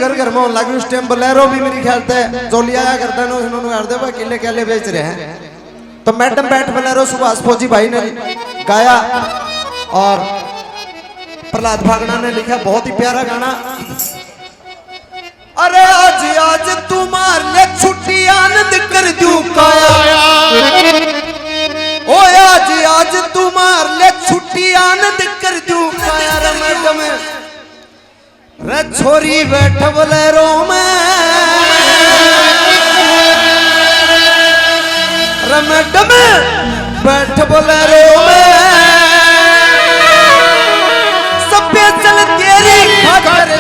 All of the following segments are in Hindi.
घर घर में होने लगी। उस टाइम बोलेरो भी मेरी ख्याल से जो लिया करते हैं उन्होंने कर दे भाई किले केले बेच रहे हैं। तो मैडम बैठ बोलेरो सुभाष फौजी भाई ने गाया और प्रहलाद भागना ने लिखा, बहुत ही प्यारा गाना। अरे आज आज तुम्हारे छुट्टी आनंद कर दूं काया, ओ आज आज तुम्हारे छुट्टी आनंद कर दूं काया। रे मैडम रे छोरी बैठ बोलेरो में, रे मैडम बैठ बोलेरो में, सब चल तेरी खातिर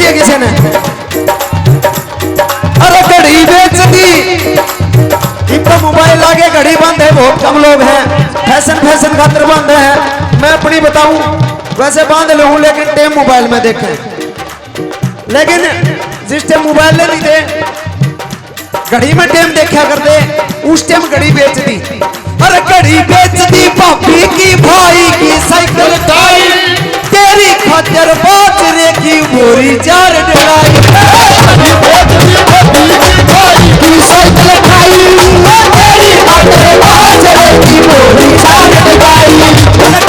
किसी ने अरे घड़ी बेच दी। इनको मोबाइल आगे घड़ी बंद है, बहुत कम लोग हैं फैशन फैशन खातिर बंद है। मैं अपनी बताऊं वैसे बांध लूं लेकिन टेम मोबाइल में देखें, लेकिन जिस टाइम मोबाइल ले नहीं थे घड़ी में टेम देखा करते उस टाइम घड़ी बेच दी। अरे घड़ी बेच दी भाभी की भाई की साइकिल टाई, तेरी खातिर बाजरे की बोरी चार डलाई। बेच दी भाभी की भाई की साइकिल टाई, तेरी खातिर बाजरे की बोरी चार डलाई।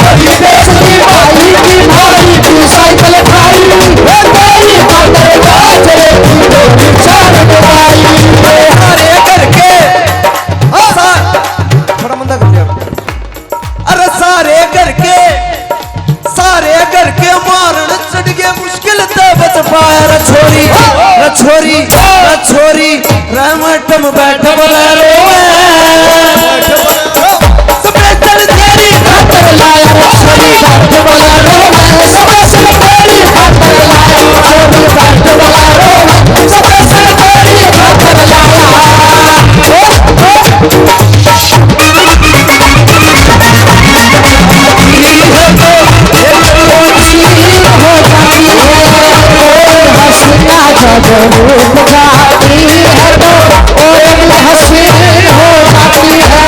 घड़ी बेच दी भाई की भाई की साइकिल टाई, तेरी खातिर बाजरे की बोरी चार डलाई। हरे करके थोड़ा मंदा कर दिया। अरे सारे घर के मारण चढ़ गए मुश्किल ते बच पाया। रे छोरी रे छोरी रे छोरी रामटम बैठ बोलेरो स्पेशल तेरी खातिर लाया। रे छोरी बैठ बोलेरो स्पेशल तेरी खातिर लाया। अरे बैठ बोलेरो स्पेशल तेरी खातिर लाया। जब रूप जाती है तो और हसीन हो जाती है,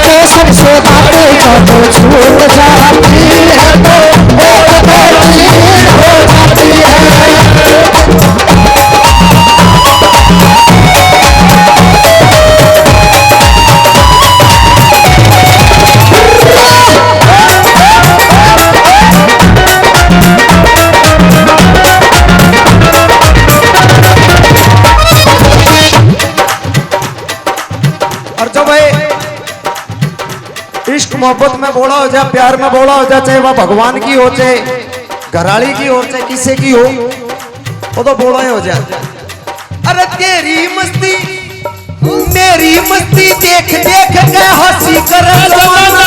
तो सबसे बातें जब छूट जाती है तो और बेहतरीन हो जाती है। और जो भाई इश्क मोहब्बत में बोला हो जाए, प्यार में बोला हो जाए, चाहे वह भगवान की हो, चाहे घराली की हो, चाहे किसी की हो, वो तो बोला ही हो जाए। अरे तेरी मस्ती मेरी मस्ती देख देख के हंसी करे जमाना।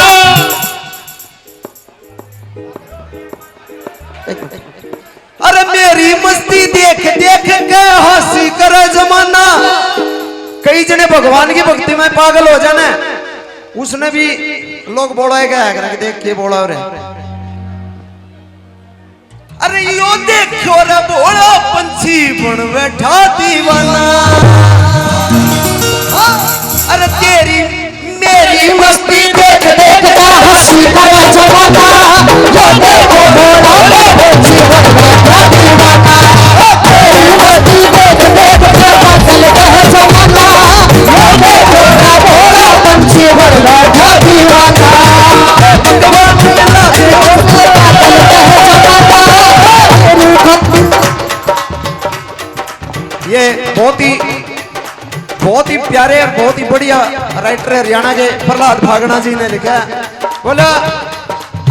अरे मेरी मस्ती देख देख के हंसी करे जमाना। कई जने भगवान की भक्ति में पागल हो जाना, उसने भी लोग बोला है क्या देख के बोला रे। अरे यो देखो रे बोला पंछी बन बैठा दीवाना। अरे तेरी मेरी मस्ती देख देख के हंसी करे जमाना। यो देखो बोला पंछी बन बैठा दीवाना। तेरी मस्ती देख देख के हंसी करे जमाना। यो देखो बोला पंछी बन बैठा दीवाना। भगवान मिला दे ये बहुत ही प्यारे और बहुत ही बढ़िया राइटर हरियाणा के प्रहलाद भागना जी ने लिखा। बोला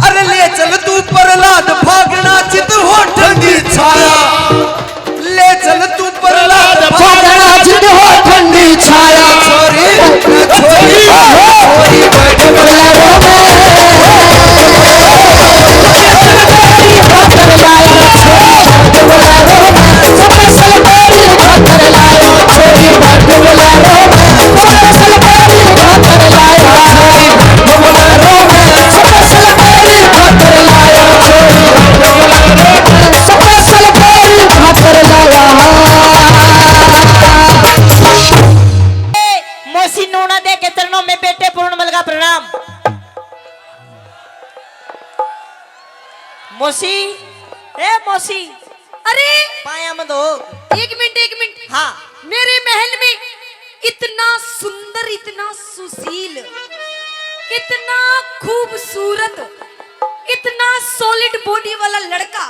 अरे ले चल तू प्रहलाद भागना चित हो ठंडी छाया। ले चल तू प्रहलाद भागना चित हो ठंडी छाया। छोरी छोरी छोरी बैठ बोलेरो में। मौसी ए मौसी, अरे पाया मत हो। एक मिनट हाँ मेरे महल में इतना सुंदर, इतना सुशील, इतना खूबसूरत, इतना सॉलिड बॉडी वाला लड़का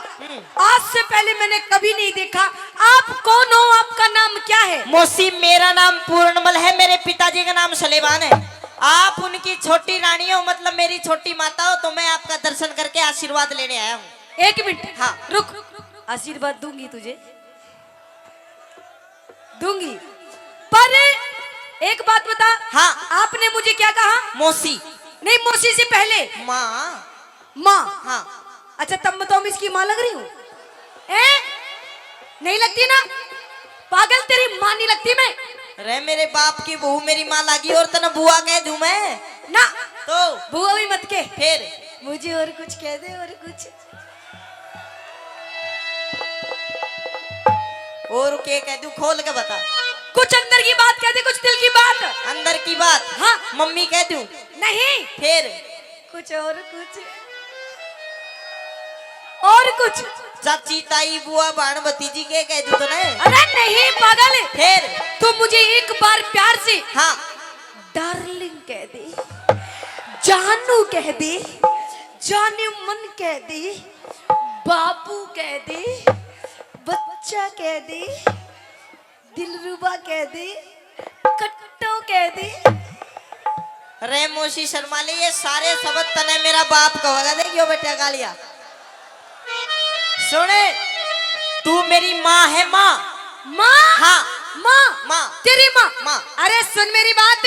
आज से पहले मैंने कभी नहीं देखा। आप कौन हो? आपका नाम क्या है? मौसी मेरा नाम पूर्णमल है, मेरे पिताजी का नाम सलेमान है। आप उनकी छोटी रानी हो, मतलब मेरी छोटी माता हो, तो मैं आपका दर्शन करके आशीर्वाद लेने आया हूँ। एक मिनट, हाँ रुक। आशीर्वाद दूंगी तुझे, दूंगी, पर एक बात बता। हाँ आपने मुझे क्या कहा? मौसी। नहीं, मौसी से पहले माँ। माँ। हाँ अच्छा तब बताओ मैं इसकी माँ लग रही हूँ? नहीं लगती ना पागल, तेरी माँ नहीं लगती मैं। रे मेरे बाप की बहू मेरी माँ लगी और तना बुआ कह दूं मैं ना, तो बुआ भी मत के, फिर मुझे और कुछ कह दे, और कुछ। और क्या कह दूं? खोल के बता। कुछ अंदर की बात कह दे, कुछ दिल की बात। अंदर की बात? हाँ। मम्मी कह दूं? नहीं, फिर कुछ और कुछ, और कुछ। चाची ताई बुआ बहन भतीजी के कह दूं तो नहीं? अरे नहीं पागल, फिर तो मुझे एक बार प्यार से हाँ डार्लिंग कह दे, जानू कह दे, जाने मन कह दे, बाबू कह दे, बच्चा कह दे, दिलरुबा कह दे, कट्टो कह दे। रे मौसी शर्मा ले, ये सारे शब्द तने मेरा बाप कहोगा। देखियो बेटा गालिया सुने, तू मेरी माँ है। माँ माँ? हाँ माँ? माँ तेरी माँ? माँ। अरे सुन मेरी बात,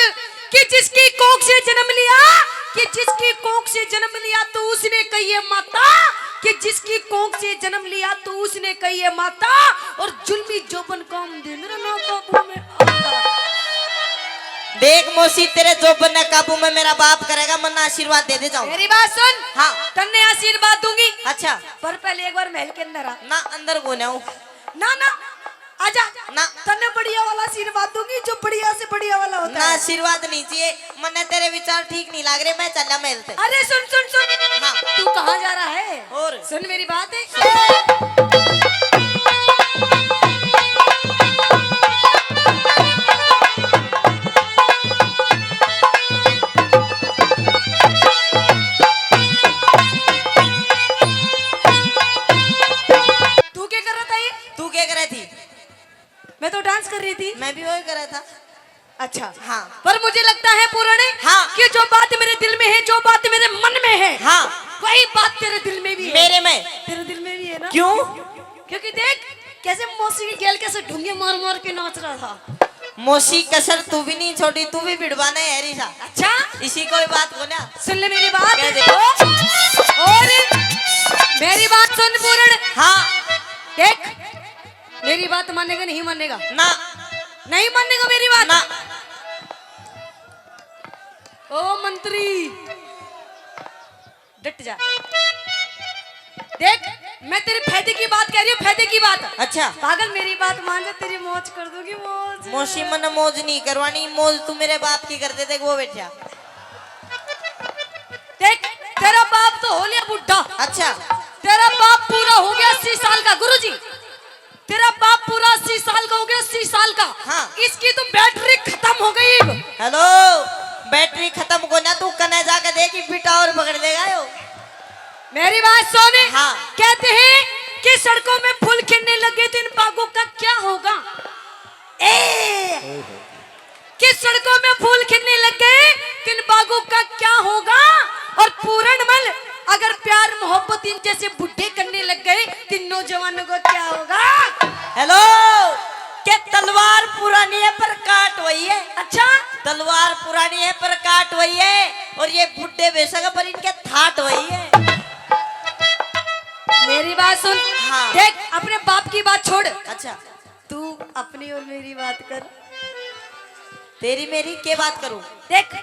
कि जिसकी कोख से जन्म लिया, कि जिसकी कोख से जन्म लिया तो उसने कही है माता, कि जिसकी कोख से जन्म लिया तो उसने कही है माता, और जुल्मी जोबन काम दे मेरा ना काबू में आता। देख मौसी, तेरे जोबन ने काबू में मेरा बाप करेगा, मन्ना आशीर्वाद दे दे जाऊं। मेरी बात सुन। हाँ तन्ने आशीर्वाद दूंगी। अच्छा, पर पहले एक बार महल के अंदर आ। ना अंदर को ना ना ना आजा ना, तन्ने बढ़िया वाला आशीर्वाद दूंगी, जो बढ़िया से बढ़िया वाला होता ना है। आशीर्वाद नहीं चाहिए, मन्ने तेरे विचार ठीक नहीं लग रहे, मैं चला महल से। अरे सुन सुन सुन, हाँ। तू कहाँ जा रहा है? और सुन मेरी बात है। तू क्या कर रहा था? ये तू क्या कर रही थी? मैं तो डांस कर रही थी। मैं भी वही कर रहा था। अच्छा हाँ पर मुझे लगता है पूर्ण हाँ। कि जो बात मेरे दिल में है, जो बात मेरे मन में है, हाँ वही बात तेरे दिल में भी है। मेरे में तेरे दिल में भी है ना? क्यों? क्योंकि देख कैसे मौसी की गेल कैसे ढूंगे मार मार के नाच रहा था। मोशी कसर तू भी नहीं छोड़ी, तू भी बिड़वाना है रिसा। अच्छा इसी कोई बात को ना सुन ले मेरी बात। कह दे। और मेरी बात सुन पूर्ण। हाँ देख मेरी बात मानेगा नहीं मानेगा? ना नहीं मानेगा मेरी बात? ना। ओ मंत्री डट जा। देख मैं तेरे फायदे की बात कह रही हूँ, फायदे की बात। अच्छा पागल मेरी बात मान जा, तेरी मौज कर दूंगी मौज। मोशी मन मौज नहीं करवानी, मौज तू मेरे बाप की करते थे वो बैठा। देख तेरा बाप तो हो लिया बुढ़ा। अच्छा तेरा बाप पूरा हो गया 80 साल का। गुरुजी तेरा बाप पूरा 80 साल का हो गया, 80 साल का। हाँ। इसकी तो बैटरी खत्म हो गई। हेलो बैटरी खत्म को ना तू कने जाके देखी बिटा और पकड़ देगा यो। मेरी बात सुन। हाँ। कहते हैं कि सड़कों में फूल खिलने लगे तो इन बागों का क्या होगा? कि सड़कों में फूल खिलने लग गए तो इन बागों का क्या होगा? और पूर्णमल अगर प्यार मोहब्बत इन जैसे बुढ़े करने लग गए तो इन नौजवानों को क्या होगा? हेलो क्या तलवार पुरानी है पर काट वही है। अच्छा तलवार पुरानी है पर काट वही है, और ये बुड्ढे बेशक पर इनके थाट वही है। मेरी बात सुन। हाँ। देख अपने बाप की बात छोड़, अच्छा तू अपनी और मेरी बात कर। तेरी मेरी के बात करूं? देख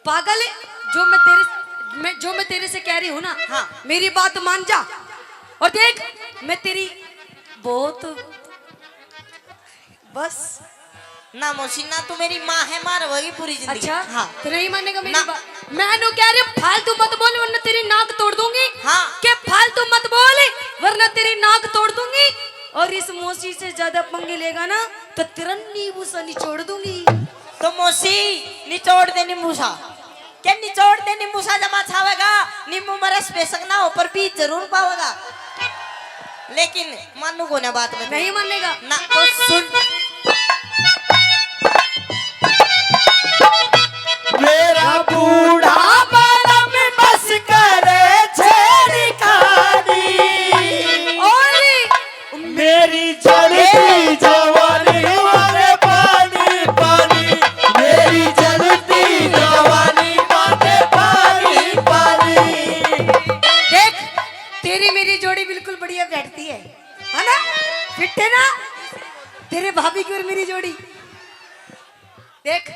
पागल जो मैं तेरे से कह रही हूँ ना। हाँ। मेरी बात मान जा। और देख मैं तेरी बहुत बस। ना मोशी ना तू मेरी माँ है, मार होगी पूरी जिंदगी। अच्छा हाँ तो नहीं मानेगा मेरी ना। बात? मैं नु कह रही हूँ फालतू मत बोल वरना तेरी नाक तोड़ दूंगी। हाँ। के फालतू मत बोल वरना तेरी नाक तोड़ दूंगी। और इस मौसी से ज्यादा पंगे लेगा ना तो तेरा नींबू सा निचोड़ दूंगी। तो मोशी निचोड़ दे नींबू सा। क्या निचोड़ दे नींबू सा जमा छावेगा? नींबू मरस बेशक ना हो पर बीज जरूर पावेगा। लेकिन मानू को ना बात में नहीं मानेगा ना। तो सुन। मेरा बूढ़ा बाला में बस करे छेड़ी कहानी, और मेरी चलती जवानी मारे पानी पानी, मेरी चलती जवानी मारे पानी पानी। देख तेरी मेरी जोड़ी बिल्कुल बढ़िया बैठती है ना? फिट है ना तेरे भाभी की और मेरी जोड़ी? देख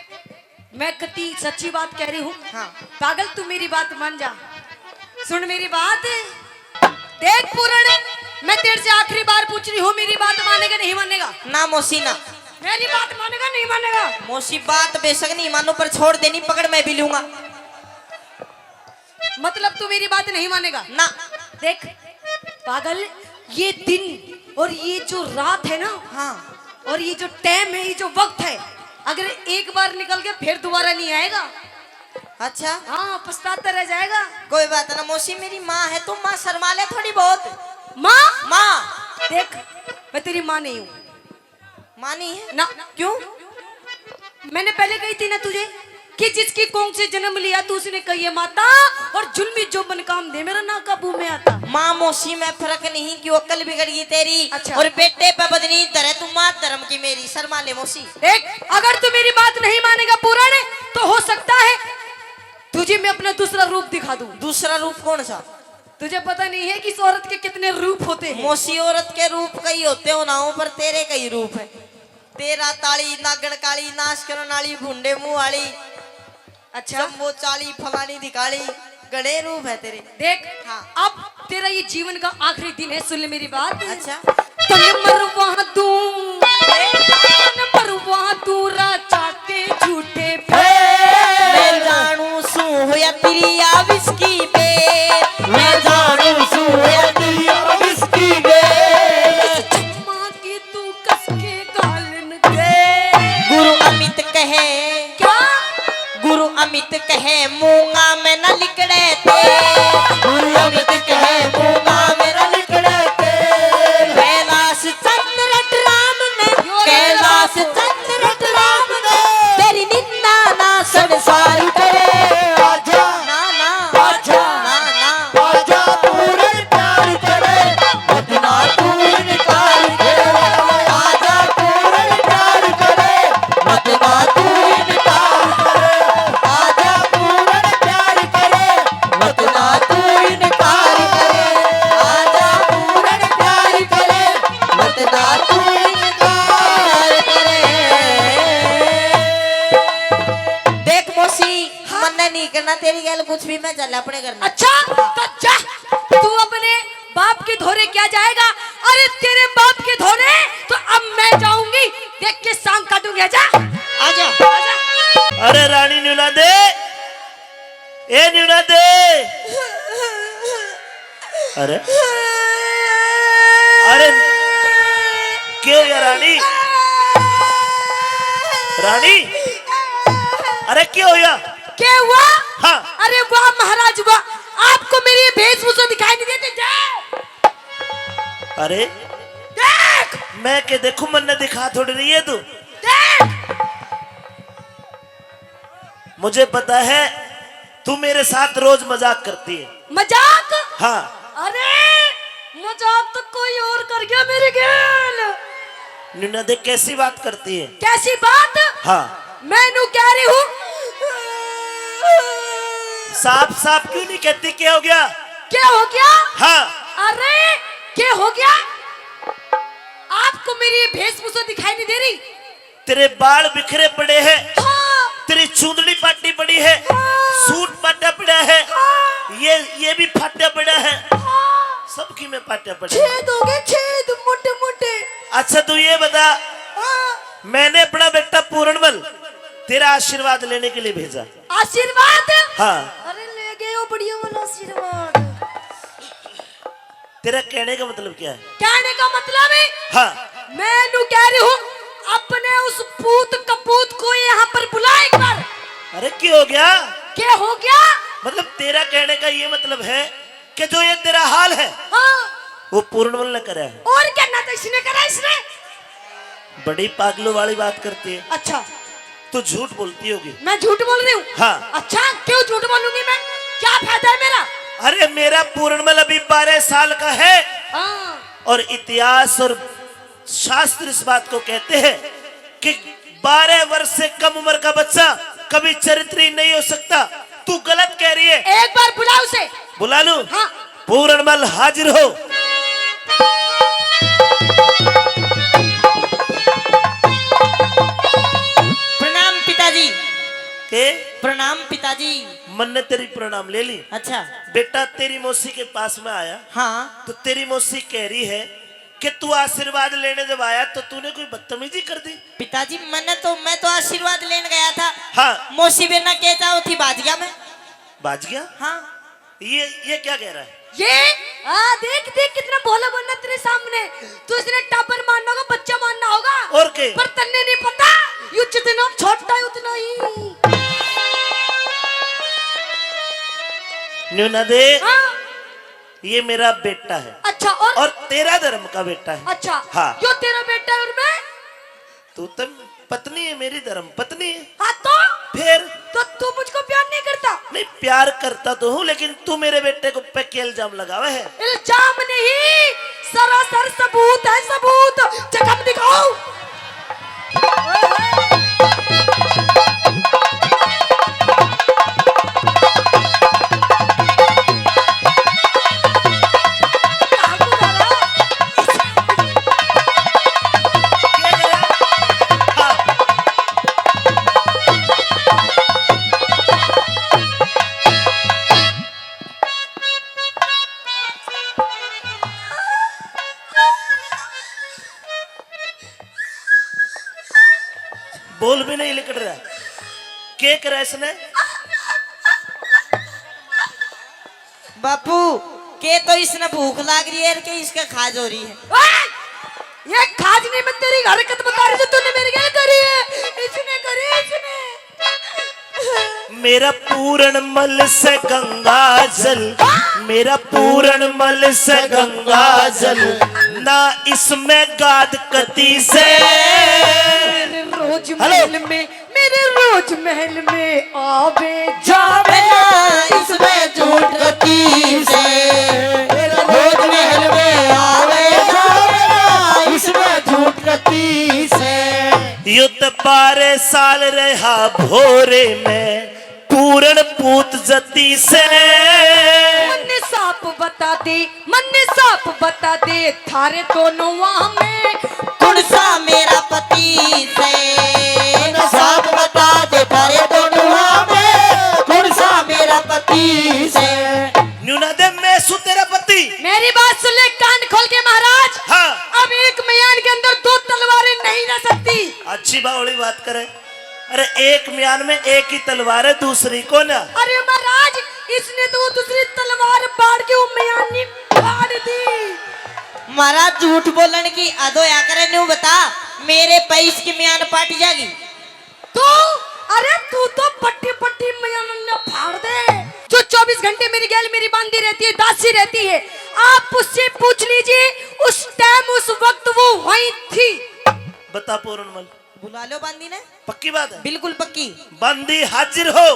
मैं कति सच्ची बात कह रही हूँ। हाँ। पागल तू मेरी बात मान जा। सुन मेरी बात। देख पूर्ण मैं तेरे से आखिरी बार पूछ रही हूँ, मेरी बात मानेगा नहीं मानेगा? ना मोशी ना। मेरी बात मानेगा नहीं मानेगा? मोशी बात बेशक नहीं मानो पर छोड़ देनी पकड़ मैं भी लूंगा। मतलब तू मेरी बात नहीं मानेगा ना। देख पागल ये दिन और ये जो रात है ना, हाँ और ये जो टाइम है, ये जो वक्त है, अगर एक बार निकल के फिर दोबारा नहीं आएगा। अच्छा हाँ पछताता रह जाएगा। कोई बात ना मोशी मेरी माँ है, तुम माँ शर्मा ले थोड़ी बहुत। माँ माँ देख मैं तेरी माँ नहीं हूँ। मानी है ना क्यों? मैंने पहले कही थी ना तुझे कि जिसकी कोंख से जन्म लिया तू उसने कही है माता, और जुल्मी जो बन काम दे मेरा ना काबू में आता। माँ मोशी में फर्क नहीं क्यों अक्ल बिगड़ गई तेरी। अच्छा। और बेटे पे बदनी धरे तू माँ धर्म की मेरी शर्मा ले मोशी। देख अगर तू मेरी बात नहीं मानेगा पूर्ण तो हो सकता है तुझे मैं अपना दूसरा रूप दिखा दूं। दूसरा रूप कौन सा? तुझे पता नहीं है कि इस औरत के कितने रूप होते हैं? मोशी औरत के रूप कई होते हो ना हो पर तेरे कई रूप है। तेरा ताली नागण काली नाश करन वाली भुंडे मुंह वाली, अच्छा वो चाली फलानी दिखाली, गड़े रूप है तेरे। देख हाँ। अब तेरा ये जीवन का आखिरी दिन है, सुन ले मेरी बात। अच्छा तन मरवा दूं, तन मरवा दूं राजा के झूठे मैं जानू सू होया तेरी आविस की बे, मैं जानू सू है तेरी विस्की गे, माँ की तू कस के गालन दे। गुरु अमित कहे क्या? गुरु अमित कहे मूंगा में न लिकड़े थे, गुरु अमित कहे मूंगा मेरा निकले थे, कैलाश चंद्र राम ने, कैलाश चंद्र राम ने मैं नहीं करना तेरी गैल कुछ भी, मैं चल अपने करना। अच्छा तो जा, तू अपने बाप के धोरे क्या जाएगा? अरे तेरे बाप के धोरे तो अब मैं जाऊंगी, देख के सांग काटूंगी। जा आजा आजा। अरे रानी न्यूना दे, ए न्यूना दे। अरे अरे क्यों यार रानी? रानी अरे क्यों हुआ? क्या हुआ? हाँ। अरे वाह महाराज वाह, आपको मेरी ये वेशभूषा दिखाई नहीं देती? जा अरे देख, मैं के देखूं, मन ने दिखा थोड़ी रही है तू। देख। मुझे पता है तू मेरे साथ रोज मजाक करती है। मजाक? हाँ। अरे मजाक तो कोई और कर गया मेरे गेल। न्यूना दे कैसी बात करती है? कैसी बात? हाँ। मैं नू कह रही हूँ। साफ साफ क्यों नहीं कहती? क्या हो गया? क्या हो गया? हाँ। अरे क्या हो गया? आपको मेरी ये वेशभूषा दिखाई नहीं दे रही? तेरे बाल बिखरे पड़े हैं, हाँ, तेरी चूंदड़ी पाटी पड़ी है, सूट पाटा पड़ा है, ये भी फाटा पड़ा है, हाँ। सबकी में पाटा पड़ा है। छेद हो गए, छेद मोटे मोटे। अच्छा तू ये बता, हाँ। मैंने अपना बेटा पूरणमल तेरा आशीर्वाद लेने के लिए भेजा। आशीर्वाद? हाँ। अरे ले गए हो बढ़िया वाला आशीर्वाद। तेरा कहने का मतलब क्या है? कहने का मतलब है, हाँ। मैं नू कह रही हूँ अपने उस पूत कपूत को यहाँ पर बुला एक बार। अरे क्या हो गया? क्या हो गया? मतलब तेरा कहने का ये मतलब है कि जो ये तेरा हाल है हाँ। वो पूरणमल ने करा है। और क्या? ना तो इसने करा, इसने। बड़ी पागलों वाली बात करती है। अच्छा तू झूठ बोलती होगी। मैं झूठ बोल रही हूँ? हाँ। अच्छा क्यों झूठ बोलूंगी मैं? क्या फायदा है मेरा? अरे मेरा पूरणमल अभी 12 साल का है हाँ। और इतिहास और शास्त्र इस बात को कहते हैं कि 12 वर्ष से कम उम्र का बच्चा कभी चरित्रहीन नहीं हो सकता। तू गलत कह रही है। एक बार बुला उसे। बुला लूं? हाँ। पूरणमल हाजिर हो। प्रणाम पिताजी। के प्रणाम पिताजी। मन ने तेरी प्रणाम ले ली। अच्छा। बेटा तेरी मौसी के पास में आया हाँ। तो तेरी मौसी कह रही है कि तू आशीर्वाद लेने जब आया तो तूने कोई बदतमीजी कर दी। पिताजी मैं तो आशीर्वाद लेने गया था। हाँ। मौसी बिना के जाओ थी, बाज गया मैं। बाज गया? हाँ। ये क्या कह रहा है? ये देख देख कितना भोला बनना तेरे सामने। तू इसने टापर मारना होगा, बच्चा मारना होगा। और के? पर तन्ने नहीं पता, यू जितना छोटा है उतना ही। न्यूना दे। हाँ। ये मेरा बेटा है। अच्छा और तेरा धर्म का बेटा है। अच्छा। हाँ। यो तेरा बेटा है और मैं? तू तो पत्नी है, मेरी धर्म पत्नी है। हाँ तो फिर तो तू मुझको प्यार नहीं करता? नहीं, प्यार करता तो हूँ, लेकिन तू मेरे बेटे को पे के इल्जाम लगावा है। इल्जाम नहीं, सरासर सबूत है, सबूत। जगह दिखाओ। बोल भी नहीं लिख रहा। क्या करा इसने? बापू के तो इसने भूख लाग रही है के इसका खाज हो रही है। ओए! ये खाज नहीं, मैं तेरी हरकत बता रही थी, तूने मेरी क्या करी है? इसने करी, इसने। मेरा पूरणमल से गंगा जल, मेरा पूरणमल से गंगा जल, ना इसमें गाद कती से। मेरे रोज महल में, मेरे रोज महल में आवे जावे ना इसमें झूठ कती से। मेरा रोज महल में आवे जावे ना इसमें झूठ कती से। युद्ध 12 साल रहा भोरे में पूरण पूत जती से। मन साफ बता दे, मन साफ बता दे, थारे दोनों वहाँ में कौन सा मेरा पति से। साफ बता दे थारे दोनों में कौन सा बात करे। अरे एक म्यान में एक ही तलवार है, दूसरी को ना। अरे महाराज, इसने तो वो दूसरी तलवार बाढ़ के वो म्यानी फाड़ दी। महाराज झूठ बोलन की अदो या करे न्यू बता, मेरे पैस की म्यान पाट जागी। तो अरे तू तो पट्टी पट्टी म्यान ने फाड़ दे। जो 24 घंटे मेरी गैल मेरी बांधी रहती है, दासी रहती है, आप उससे पूछ लीजिए, उस टाइम उस वक्त वो वहीं थी। बता पूर्णमल, बुला लो बांदी ने। पक्की बात है? बिल्कुल पक्की। बांदी हाजिर हो।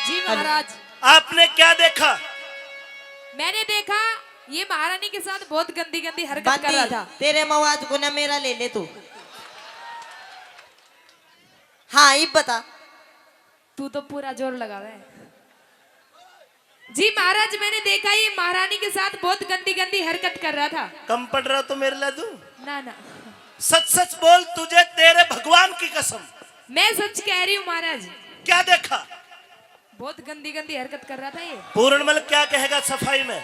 जी महाराज। आपने क्या देखा? मैंने देखा ये महारानी के साथ बहुत गंदी गंदी हरकत कर रहा बांदी था। तेरे मवाद को ना मेरा ले ले तू। हाँ ये बता। तू तो पूरा जोर लगावे। जी महाराज, मैंने देखा ये महारानी के साथ बहुत गंदी गंदी हरकत कर रहा था। कम पड़ रहा तो मेरे ला दूं? ना ना, सच सच बोल, तुझे तेरे भगवान की कसम। मैं सच कह रही हूँ महाराज। क्या देखा? बहुत गंदी गंदी हरकत कर रहा था ये। पूर्णमल क्या कहेगा सफाई में?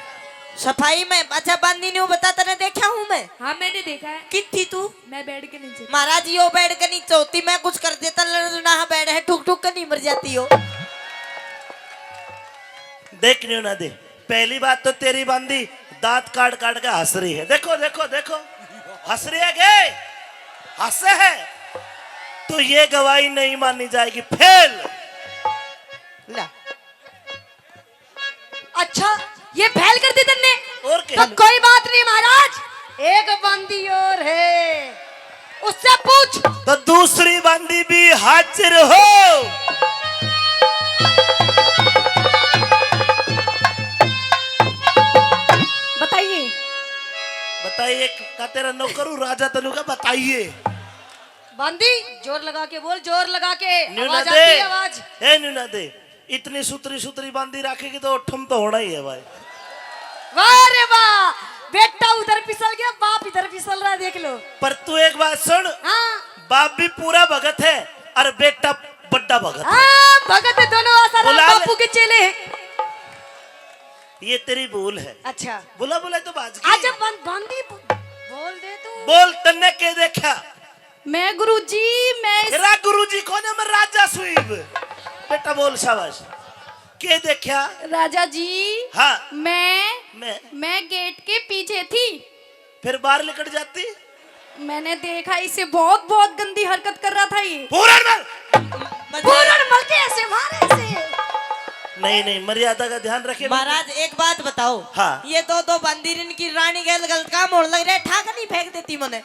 सफाई में अच्छा बांदी ने बता, तेने देखा हूँ मैं। हाँ मैंने देखा है। कित थी तू? मैं बेड के नीचे। महाराज यो बेड के नीचे होती, मैं कुछ कर देता लड़ना बेड है, ठुक ठुक कर नहीं मर जाती हो। देख न्यू ना दे, पहली बात तो तेरी बांदी दांत काट काट के हंस रही है। देखो देखो देखो, हंस रही है गे, हंसे है तो ये गवाही नहीं मानी जाएगी, फेल। ला अच्छा, ये फैल कर दी तन्ने। और क्या? तो कोई बात नहीं महाराज, एक बंदी और है, उससे पूछ। तो दूसरी बांदी भी हाजिर हो। बताइए। बताइए, का तेरा नौकरू राजा तनु का बताइए। बंदी जोर लगा के बोल, जोर लगा के। न्यू ना आवाज दे, आती है, आवाज। ए न्यू ना दे, इतनी सुतरी सुतरी बांदी रखेगी तो ठुम तो होना ही है भाई। वाह रे वाह, बेटा उधर फिसल गया, बाप इधर फिसल रहा है, देख लो। पर तू एक बात सुन, हाँ बाप भी पूरा भगत है और बेटा बड्डा भगत है। हाँ, भगत है दोनों, आसाराम बुला ले। बापू के चेले हैं। ये तेरी भूल है। अच्छा बुला बुला तो बाज आज बंदी बोल दे तू। बोल, तन्ने के देखा? मैं गुरुजी, मैं तेरा गुरुजी कौन है? मैं राजा सुईब। बेटा बोल, शाबाश। के देखा? राजा जी, हाँ मैं गेट के पीछे थी। फिर बाहर निकल जाती। मैंने देखा इसे बहुत बहुत गंदी हरकत कर रहा था ये। पूरनमल! पूरण मल के ऐसे मारे से। नहीं नहीं, मर्यादा का ध्यान रखे। महाराज एक बात बताओ। हाँ। ये दो बंदीरन की रानी गल गलत काम होने लग रहा है, ठाक नहीं फेंक देती मने।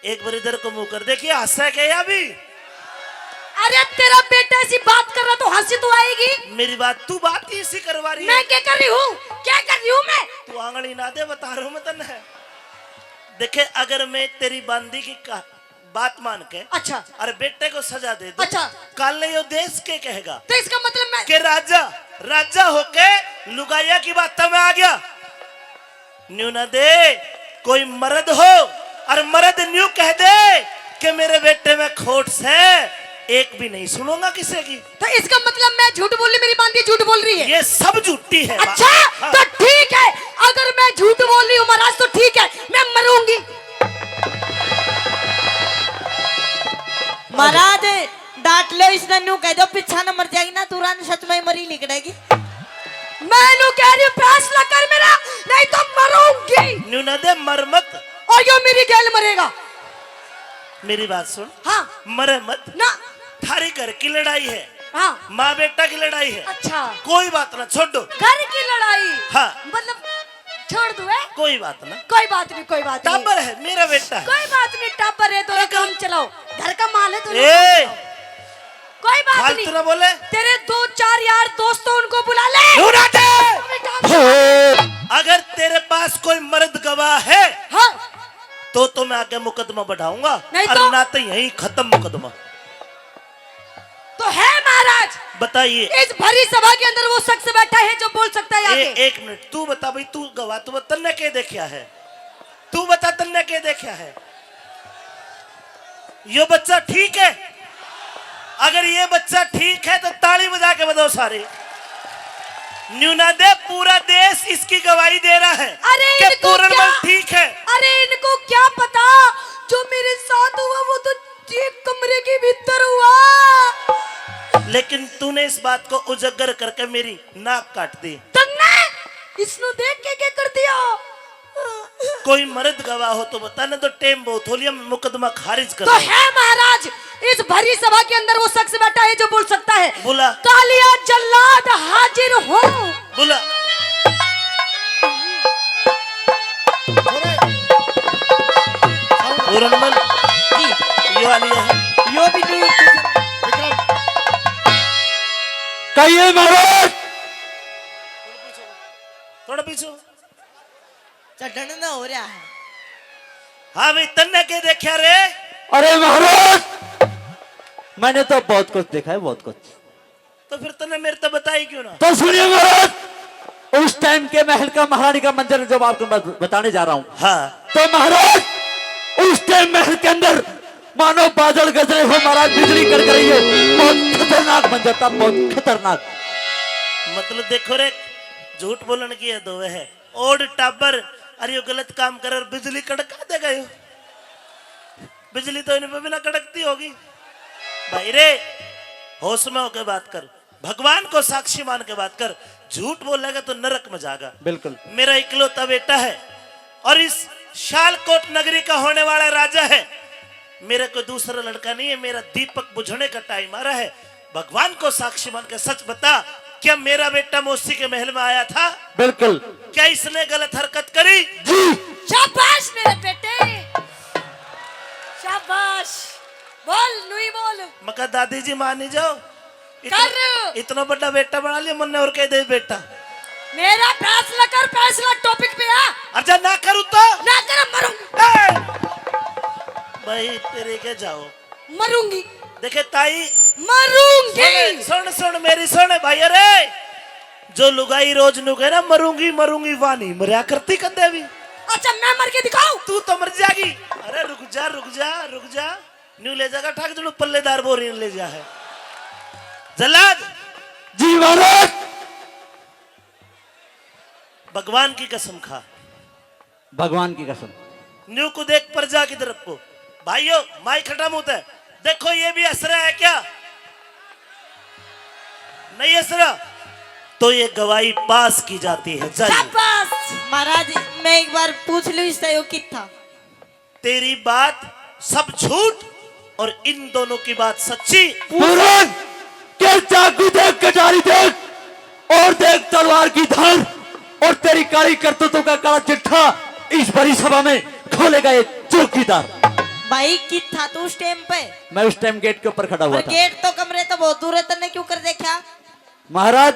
एक बार इधर को मुंह कर, देखिए हंसा क्या अभी? अरे तेरा बेटा ऐसी बात कर रहा तो हंसी तो आएगी। मेरी बात तू बात ही इसी करवा रही है। मैं क्या कर रही हूँ, क्या कर रही हूँ मैं? तू आंगली ना दे, बता रहा हूँ मैं तन्ने। देखे, अगर मैं तेरी बांदी की बात मान के अच्छा अरे बेटे को सजा दे दूं, अच्छा, कल नहीं, वो देश के कहेगा तो इसका मतलब मैं कि राजा होके लुगाया की बात में आ गया। न्यू ना दे, कोई मर्द हो और मर्द न्यू कह दे कि मेरे बेटे में खोट है, एक भी नहीं सुनूंगा किसी की। तो इसका मतलब मैं झूठ बोल रही, मेरी बांदी झूठ बोल रही है। ये सब झूठी है। अच्छा हाँ। तो ठीक है, अगर मैं झूठ बोल रही हूँ महाराज तो ठीक है, मैं मरूंगी। महाराज डांट लो इस नन्नू, कह दो पीछा न मर जाएगी ना, तुरंत सच में मरी निकलेगी। मैं नु कह रही हूँ फैसला कर मेरा, नहीं तो मरूंगी। न्यू ना दे, मर मत। और यो मेरी गैल मरेगा। मेरी बात सुन, हाँ मरे मत ना, थारी घर की लड़ाई है, हाँ माँ बेटा की लड़ाई है। अच्छा, कोई बात ना, छोड़ दो। घर की लड़ाई, हाँ। मतलब छोड़ दो है? कोई बात ना, कोई बात नहीं, कोई बात नहीं, टाबर है, मेरा बेटा है। कोई बात नहीं, टापर है तो काम चलाओ, घर का माल है तो ए, कोई बात फालतू नहीं। ना बोले। तेरे 2-4 यार दोस्तों उनको बुला ले। ढूंढा दे। अगर तेरे पास कोई मर्द गवाह है हाँ तो मैं आगे मुकदमा बढ़ाऊंगा, नहीं और तो? ना तो यही खत्म मुकदमा। तो है महाराज, बताइए। इस भरी सभा के अंदर वो शख्स बैठा है जो बोल सकता है आगे। एक मिनट, तू बता भाई, तू गवाह, तू बता, तन्ने के देखा है? तू बता, तन्ने के देखा है? ये बच्चा ठीक है? अगर ये बच्चा ठीक है तो ताली बजा के बताओ सारे। न्यूना दे, पूरा देश इसकी गवाही दे रहा है अरे कि इनको पूरनमल क्या ठीक है। अरे इनको क्या पता, जो मेरे साथ हुआ वो तो एक कमरे के भीतर हुआ। लेकिन तूने इस बात को उजागर करके मेरी नाक काट दी। तन्ने इसनु देख के क्या कर दिया? कोई मर्द गवाह हो तो बता, ना तो टेम बहुत हो लिया, मुकदमा खारिज कर तो दूं। है महाराज, इस भरी सभा के अंदर वो शख्स बैठा है जो बोल सकता है। बोला। कालिया जल्लाद हाजिर हो। बोला। पूरनमल यो वाली है। यो भी नहीं कहिए महाराज। थोड़ा पीछे हो। चढ़न ना हो रहा है। हाँ भाई, तन्ने के देखा रे? अरे महाराज, मैंने तो बहुत कुछ देखा है, बहुत कुछ। तो फिर तन्ने मेरे तो बताई क्यों ना? तो सुनिए महाराज, उस टाइम के महल का महारानी का मंजर जब आपको मैं बताने जा रहा हूँ। हाँ। तो महाराज, उस टाइम महल के अंदर मानो बादल गज रहे हो महाराज, बिजली कड़क रही है। बहुत खतरनाक मंजर था, बहुत खतरनाक। मतलब देखो रे, झूठ बोलने की हद है। ओड टाबर, अरे यो गलत काम कर और बिजली कड़का देगा यो। बिजली तो इन पे भी ना कड़कती होगी। भाई रे, होश में होकर बात कर, भगवान को साक्षी मान के बात कर। झूठ बोलेगा तो नरक में जाएगा। बिल्कुल। मेरा इकलौता बेटा है और इस शालकोट नगरी का होने वाला राजा है। मेरा कोई दूसरा लड़का नहीं है। मेरा दीपक बुझने का टाइम आ रहा है। भगवान को साक्षी मान के सच बता, क्या मेरा बेटा मौसी के महल में आया था? बिल्कुल। क्या इसने गलत हरकत करी? शाबाश मेरे बेटे, शाबाश। बोल नुई बोल। मका दादी जी मान ही जाओ। कर। इतना बड़ा बेटा बना लिया मन ने, और कह दे बेटा। मेरा फैसला कर, फैसला टॉपिक पे आ। अच्छा ना करूँ तो? ना कर मरूंगी। ए! भाई तेरे के जाओ। मरूंगी। देखे ताई, मरूंगी। सुन सुन मेरी सुन भाई। अरे जो लुगाई रोज नुके ना, मरूंगी मरूंगी वानी मरिया करती कंधे भी। अच्छा मैं मर के दिखाऊं? तू तो मर जाएगी। अरे रुक जा रुक जा रुक जा, न्यू ले जाएगा ठाक जो पल्लेदार बोरी ले जा है। जल्लाद जी महाराज। भगवान की कसम खा, भगवान की कसम। न्यू को देख प्रजा की तरफ को। भाइयों माई खटा मुंह है, देखो ये भी असरा है क्या? नहीं असरा तो ये गवाही पास की जाती है। जाइए। शाबाश महाराज, मैं एक बार पूछ लूं इसका यो कितना? तेरी बात सब झूठ और इन दोनों की बात सच्ची। महाराज, के चाकू देख, कटारी देख और देख तलवार की धार और तेरी काली करतूतों का काला चिट्ठा इस बड़ी सभा में खोलेगा ये चौकीदार। भाई कितना तू उस टाइम पे? मैं उस टाइम गेट के ऊपर खड़ा हुआ और था। गेट तो कमरे तो बहुत दूर है, तन्ने क्यों कर देखा? महाराज,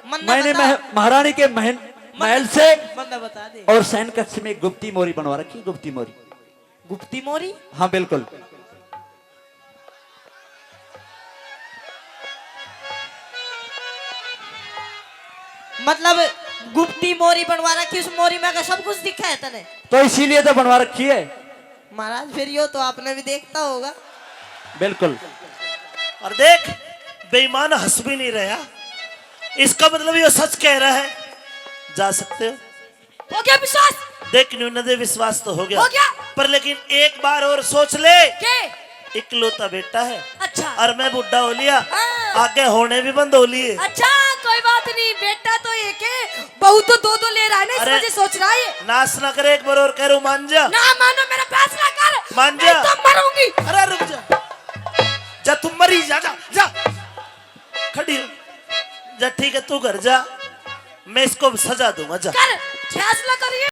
मन्ना मैंने बता। महारानी के महल से बंदा बता दे। और सैन कक्ष में गुप्ती मोरी बनवा रखी। गुप्ती मोरी। गुप्ती मोरी? हाँ बिल्कुल। मतलब गुप्ती मोरी बनवा रखी, उस मोरी में का सब कुछ दिखा है तने? तो इसीलिए तो बनवा रखी है। महाराज फिर यो तो आपने भी देखता होगा। बिल्कुल। और देख, बेईमान हंस भी नहीं रहा, इसका मतलब ये सच कह रहा है। जा सकते हो। हो गया विश्वास? देख न्यूनदे विश्वास तो हो गया, हो गया। पर लेकिन एक बार और सोच ले, के? इकलौता बेटा है। अच्छा। और मैं बुढ़ा हो लिया, हाँ। आगे होने भी बंद हो लिए। अच्छा कोई बात नहीं, बेटा तो एक है, बहू तो दो ले रहा है ना, इस अरे। वजह सोच रहा है। नाश ना करे, एक बार और कह रहा हूं, मान जा। ना मानो मेरा फैसला कर, मान नहीं जा। तो मरूंगी। अरे रुक जा, जा तुम मरी जा जा जा, खड़ी हो जा। ठीक है तू घर जा, मैं इसको सजा दूंगा। जा कर, फैसला करिए।